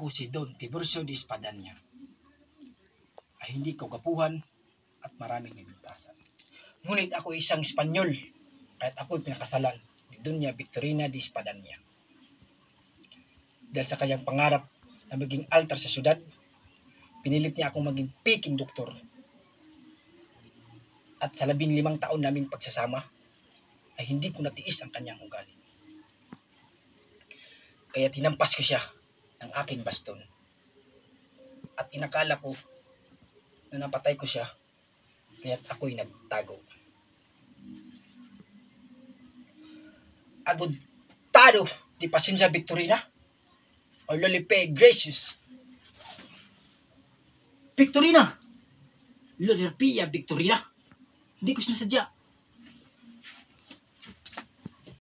ako si Don Tiburcio de Espadaña ay hindi ko gapuhan at maraming nabintasan. Ngunit ako isang Espanyol, kahit ako'y pinakasalan ni Doña Victorina de Espadaña. Dahil sa kanyang pangarap na maging altar sa syudad, pinilit niya akong maging peking doktor. At sa 15 taon naming pagsasama, ay hindi ko natiis ang kanyang ugali. Kaya tinampas ko siya ng aking baston. At inakala ko na napatay ko siya, kaya't ako'y nagtago. Agudtado di Pasensya Victorina o Lolipe Gracious. Victorina! Lolipia Victorina! Hindi ko sinasadya.